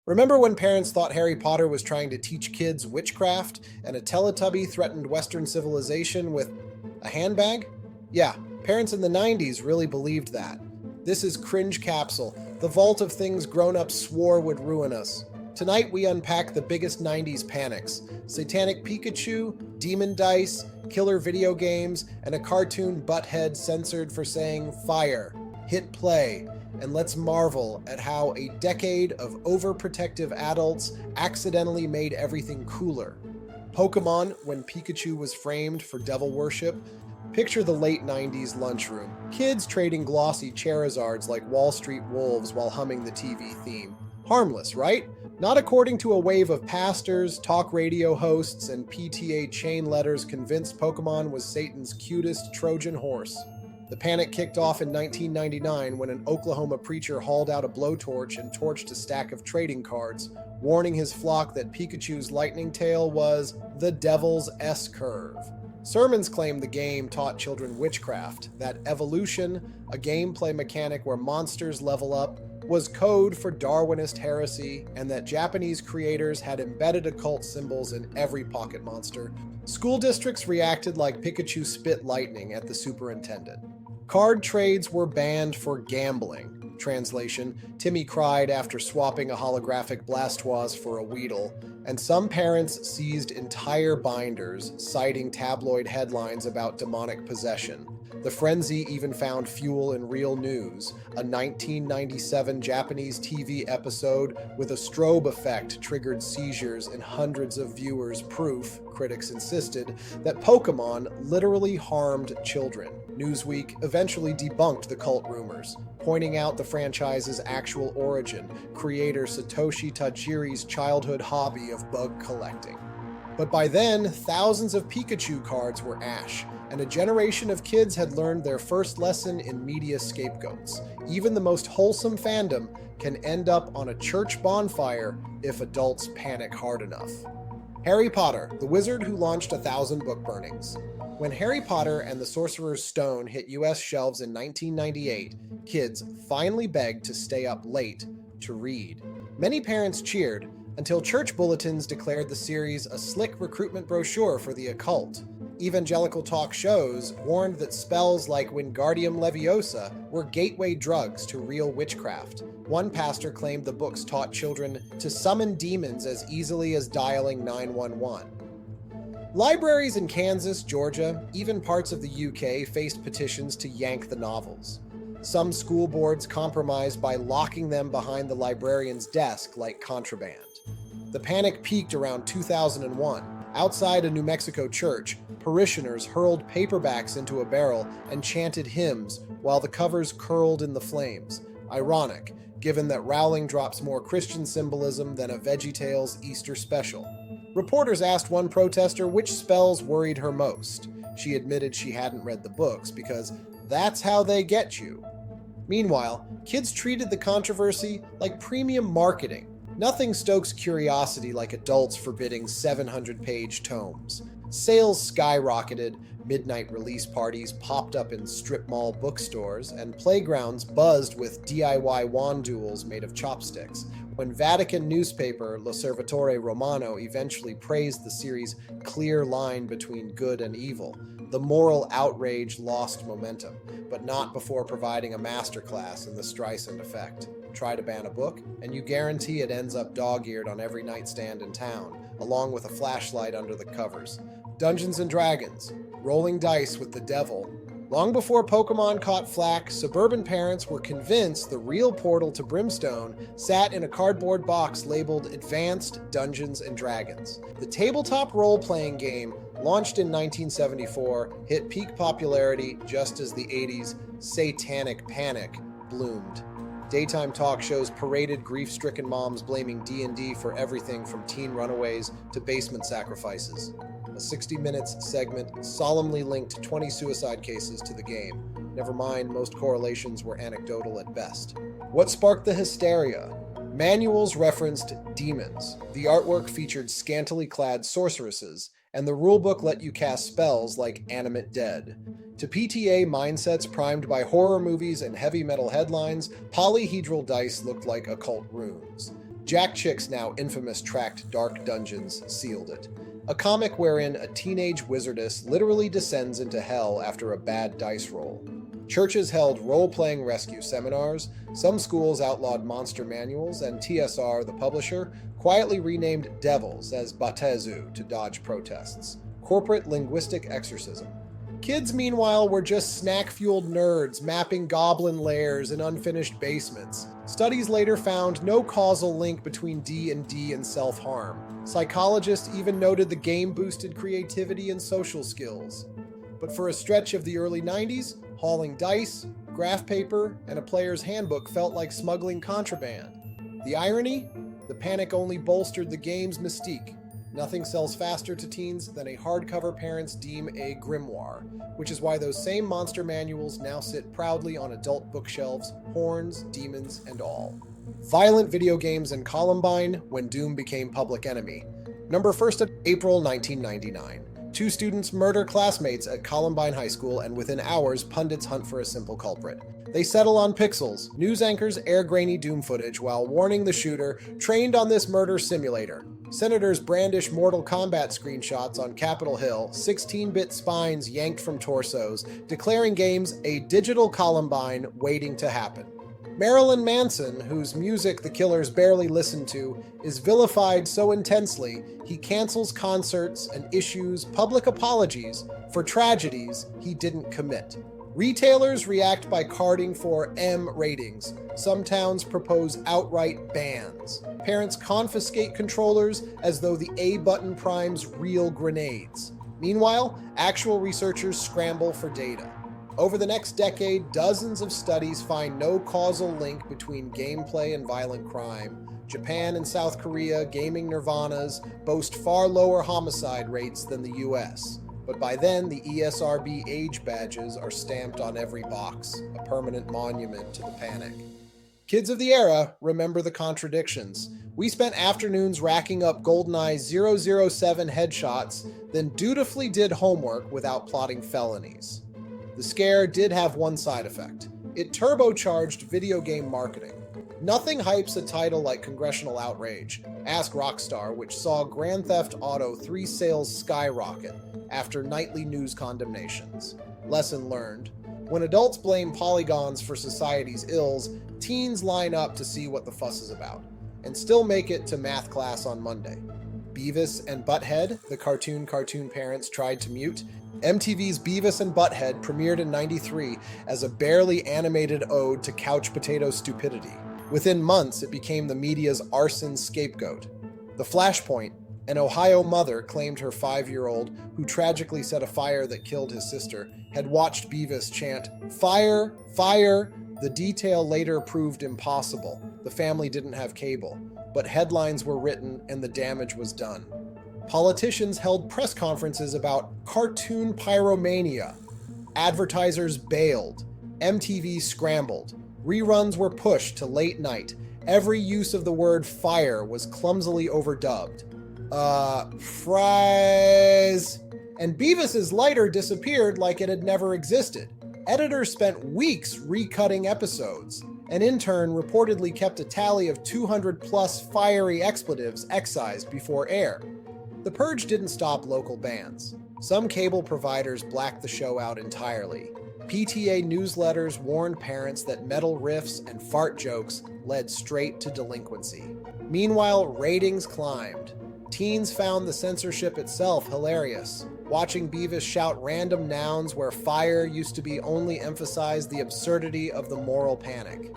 Remember when parents thought Harry Potter was trying to teach kids witchcraft and a Teletubby threatened Western civilization with a handbag? Yeah, parents in the 90s really believed that. This is Cringe Capsule, the vault of things grown-ups swore would ruin us. Tonight we unpack the biggest 90s panics: Satanic Pikachu, demon dice, killer video games, and a cartoon Butthead censored for saying fire. Hit play, and let's marvel at how a decade of overprotective adults accidentally made everything cooler. Pokémon, when Pikachu was framed for devil worship. Picture the late 90s lunchroom. Kids trading glossy Charizards like Wall Street wolves while humming the TV theme. Harmless, right? Not according to a wave of pastors, talk radio hosts, and PTA chain letters convinced Pokémon was Satan's cutest Trojan horse. The panic kicked off in 1999 when an Oklahoma preacher hauled out a blowtorch and torched a stack of trading cards, warning his flock that Pikachu's lightning tail was the devil's S-curve. Sermons claimed the game taught children witchcraft, that evolution, a gameplay mechanic where monsters level up, was code for Darwinist heresy, and that Japanese creators had embedded occult symbols in every pocket monster. School districts reacted like Pikachu spit lightning at the superintendent. Card trades were banned for gambling. Translation: Timmy cried after swapping a holographic Blastoise for a Weedle, and some parents seized entire binders, citing tabloid headlines about demonic possession. The frenzy even found fuel in Real News, a 1997 Japanese TV episode with a strobe effect triggered seizures in hundreds of viewers. Proof, critics insisted, that Pokémon literally harmed children. Newsweek eventually debunked the cult rumors, pointing out the franchise's actual origin, creator Satoshi Tajiri's childhood hobby of bug collecting. But by then, thousands of Pikachu cards were ash, and a generation of kids had learned their first lesson in media scapegoats. Even the most wholesome fandom can end up on a church bonfire if adults panic hard enough. Harry Potter, the wizard who launched 1,000 book burnings. When Harry Potter and the Sorcerer's Stone hit US shelves in 1998, kids finally begged to stay up late to read. Many parents cheered, until church bulletins declared the series a slick recruitment brochure for the occult. Evangelical talk shows warned that spells like Wingardium Leviosa were gateway drugs to real witchcraft. One pastor claimed the books taught children to summon demons as easily as dialing 911. Libraries in Kansas, Georgia, even parts of the UK faced petitions to yank the novels. Some school boards compromised by locking them behind the librarian's desk like contraband. The panic peaked around 2001. Outside a New Mexico church, parishioners hurled paperbacks into a barrel and chanted hymns while the covers curled in the flames. Ironic, given that Rowling drops more Christian symbolism than a VeggieTales Easter special. Reporters asked one protester which spells worried her most. She admitted she hadn't read the books because that's how they get you. Meanwhile, kids treated the controversy like premium marketing. Nothing stokes curiosity like adults forbidding 700-page tomes. Sales skyrocketed, midnight release parties popped up in strip mall bookstores, and playgrounds buzzed with DIY wand duels made of chopsticks. When Vatican newspaper L'Osservatore Romano eventually praised the series' clear line between good and evil, the moral outrage lost momentum, but not before providing a masterclass in the Streisand effect. Try to ban a book, and you guarantee it ends up dog-eared on every nightstand in town, along with a flashlight under the covers. Dungeons & Dragons, rolling dice with the devil. Long before Pokémon caught flack, suburban parents were convinced the real portal to Brimstone sat in a cardboard box labeled Advanced Dungeons & Dragons. The tabletop role-playing game, launched in 1974, hit peak popularity just as the 80s Satanic panic bloomed. Daytime talk shows paraded grief-stricken moms blaming D&D for everything from teen runaways to basement sacrifices. A 60 Minutes segment solemnly linked 20 suicide cases to the game. Never mind, most correlations were anecdotal at best. What sparked the hysteria? Manuals referenced demons. The artwork featured scantily clad sorceresses, and the rulebook let you cast spells like Animate Dead. To PTA mindsets primed by horror movies and heavy metal headlines, polyhedral dice looked like occult runes. Jack Chick's now infamous tract Dark Dungeons sealed it. A comic wherein a teenage wizardess literally descends into hell after a bad dice roll. Churches held role-playing rescue seminars, some schools outlawed monster manuals, and TSR, the publisher, quietly renamed devils as Batezu to dodge protests. Corporate linguistic exorcism. Kids, meanwhile, were just snack-fueled nerds mapping goblin lairs in unfinished basements. Studies later found no causal link between D&D and self-harm. Psychologists even noted the game boosted creativity and social skills. But for a stretch of the early 90s, hauling dice, graph paper, and a player's handbook felt like smuggling contraband. The irony? The panic only bolstered the game's mystique. Nothing sells faster to teens than a hardcover parents deem a grimoire, which is why those same monster manuals now sit proudly on adult bookshelves, horns, demons, and all. Violent video games and Columbine when Doom became public enemy. Number 1st of April 1999. 2 students murder classmates at Columbine High School, and within hours, pundits hunt for a simple culprit. They settle on pixels. News anchors air grainy Doom footage while warning the shooter, trained on this murder simulator. Senators brandish Mortal Kombat screenshots on Capitol Hill, 16-bit spines yanked from torsos, declaring games a digital Columbine waiting to happen. Marilyn Manson, whose music the killers barely listened to, is vilified so intensely he cancels concerts and issues public apologies for tragedies he didn't commit. Retailers react by carding for M ratings. Some towns propose outright bans. Parents confiscate controllers as though the A button primes real grenades. Meanwhile, actual researchers scramble for data. Over the next decade, dozens of studies find no causal link between gameplay and violent crime. Japan and South Korea, gaming nirvanas, boast far lower homicide rates than the US. But by then, the ESRB age badges are stamped on every box, a permanent monument to the panic. Kids of the era remember the contradictions. We spent afternoons racking up GoldenEye 007 headshots, then dutifully did homework without plotting felonies. The scare did have one side effect. It turbocharged video game marketing. Nothing hypes a title like Congressional Outrage. Ask Rockstar, which saw Grand Theft Auto 3 sales skyrocket after nightly news condemnations. Lesson learned. When adults blame polygons for society's ills, teens line up to see what the fuss is about, and still make it to math class on Monday. Beavis and Butthead, the cartoon parents tried to mute. MTV's Beavis and Butthead premiered in '93 as a barely animated ode to couch potato stupidity. Within months, it became the media's arson scapegoat. The Flashpoint, an Ohio mother claimed her 5-year-old, who tragically set a fire that killed his sister, had watched Beavis chant, "Fire! Fire!" The detail later proved impossible. The family didn't have cable, but headlines were written and the damage was done. Politicians held press conferences about cartoon pyromania. Advertisers bailed. MTV scrambled. Reruns were pushed to late night. Every use of the word fire was clumsily overdubbed. Fries. And Beavis's lighter disappeared like it had never existed. Editors spent weeks recutting episodes. An intern reportedly kept a tally of 200 plus fiery expletives excised before air. The purge didn't stop local bans. Some cable providers blacked the show out entirely. PTA newsletters warned parents that metal riffs and fart jokes led straight to delinquency. Meanwhile, ratings climbed. Teens found the censorship itself hilarious. Watching Beavis shout random nouns where fire used to be only emphasized the absurdity of the moral panic.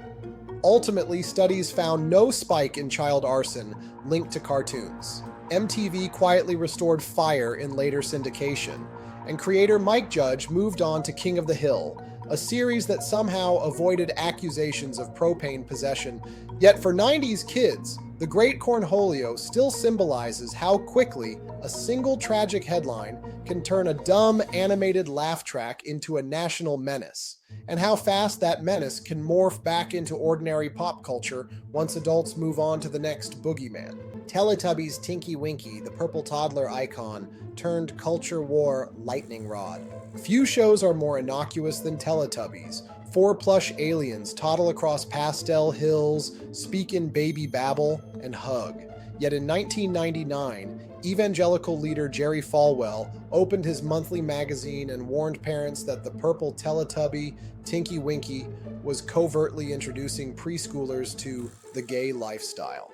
Ultimately, studies found no spike in child arson linked to cartoons. MTV quietly restored Fire in later syndication, and creator Mike Judge moved on to King of the Hill, a series that somehow avoided accusations of propane possession. Yet for 90s kids, The Great Cornholio still symbolizes how quickly a single tragic headline can turn a dumb animated laugh track into a national menace, and how fast that menace can morph back into ordinary pop culture once adults move on to the next boogeyman. Teletubbies' Tinky Winky, the purple toddler icon, turned culture war lightning rod. Few shows are more innocuous than Teletubbies, Four plush aliens toddle across pastel hills, speak in baby babble, and hug. Yet in 1999, evangelical leader Jerry Falwell opened his monthly magazine and warned parents that the purple Teletubby, Tinky Winky, was covertly introducing preschoolers to the gay lifestyle.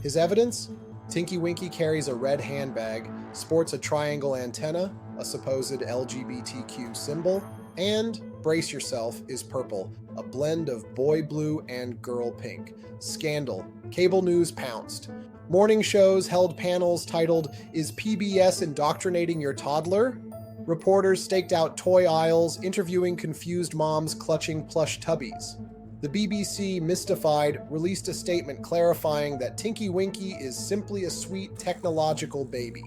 His evidence? Tinky Winky carries a red handbag, sports a triangle antenna, a supposed LGBTQ symbol, and, brace yourself, is purple, a blend of boy blue and girl pink. Scandal. Cable news pounced. Morning shows held panels titled, "Is PBS Indoctrinating Your Toddler?" Reporters staked out toy aisles, interviewing confused moms clutching plush tubbies. The BBC, mystified, released a statement clarifying that Tinky Winky is simply a sweet technological baby.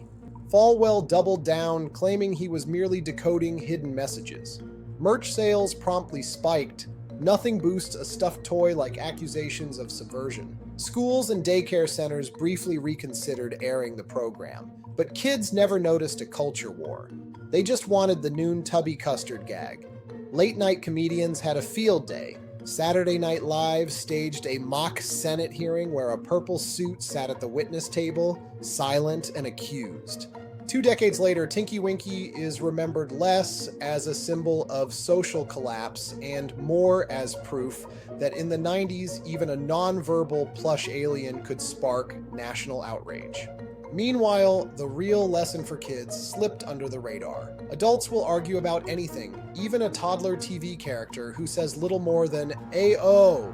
Falwell doubled down, claiming he was merely decoding hidden messages. Merch sales promptly spiked. Nothing boosts a stuffed toy like accusations of subversion. Schools and daycare centers briefly reconsidered airing the program, but kids never noticed a culture war. They just wanted the noon tubby custard gag. Late-night comedians had a field day. Saturday Night Live staged a mock Senate hearing where a purple suit sat at the witness table, silent and accused. 2 decades later, Tinky Winky is remembered less as a symbol of social collapse and more as proof that in the 90s, even a non-verbal plush alien could spark national outrage. Meanwhile, the real lesson for kids slipped under the radar. Adults will argue about anything, even a toddler TV character who says little more than "Ayo!"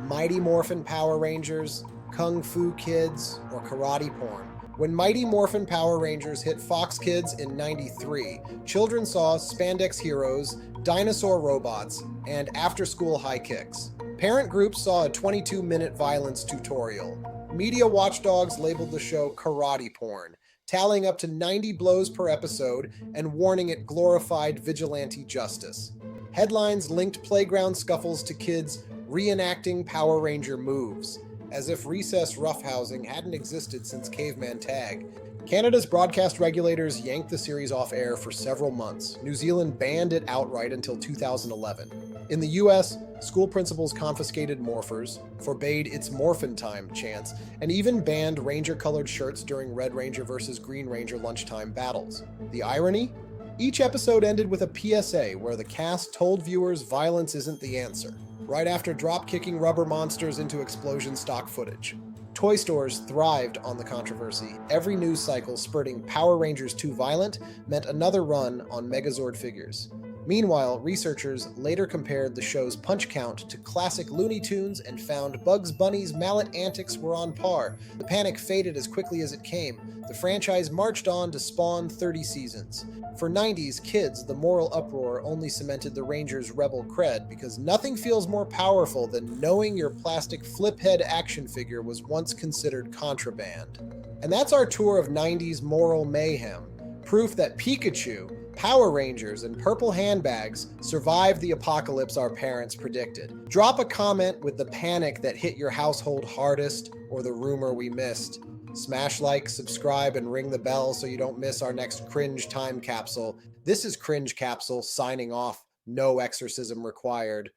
Mighty Morphin Power Rangers, Kung Fu Kids, or karate porn. When Mighty Morphin Power Rangers hit Fox Kids in '93, children saw spandex heroes, dinosaur robots, and after-school high kicks. Parent groups saw a 22-minute violence tutorial. Media watchdogs labeled the show karate porn, tallying up to 90 blows per episode and warning it glorified vigilante justice. Headlines linked playground scuffles to kids reenacting Power Ranger moves, as if recess roughhousing hadn't existed since Caveman Tag. Canada's broadcast regulators yanked the series off air for several months. New Zealand banned it outright until 2011. In the US, school principals confiscated morphers, forbade It's Morphin' Time chants, and even banned Ranger-colored shirts during Red Ranger versus Green Ranger lunchtime battles. The irony? Each episode ended with a PSA where the cast told viewers violence isn't the answer, right after drop-kicking rubber monsters into explosion stock footage. Toy stores thrived on the controversy. Every news cycle spurting Power Rangers Too Violent meant another run on Megazord figures. Meanwhile, researchers later compared the show's punch count to classic Looney Tunes and found Bugs Bunny's mallet antics were on par. The panic faded as quickly as it came. The franchise marched on to spawn 30 seasons. For 90s kids, the moral uproar only cemented the Rangers' rebel cred, because nothing feels more powerful than knowing your plastic flip-head action figure was once considered contraband. And that's our tour of 90s moral mayhem. Proof that Pikachu, Power Rangers, and purple handbags survived the apocalypse our parents predicted. Drop a comment with the panic that hit your household hardest or the rumor we missed. Smash like, subscribe, and ring the bell so you don't miss our next Cringe Time Capsule. This is Cringe Capsule signing off. No exorcism required.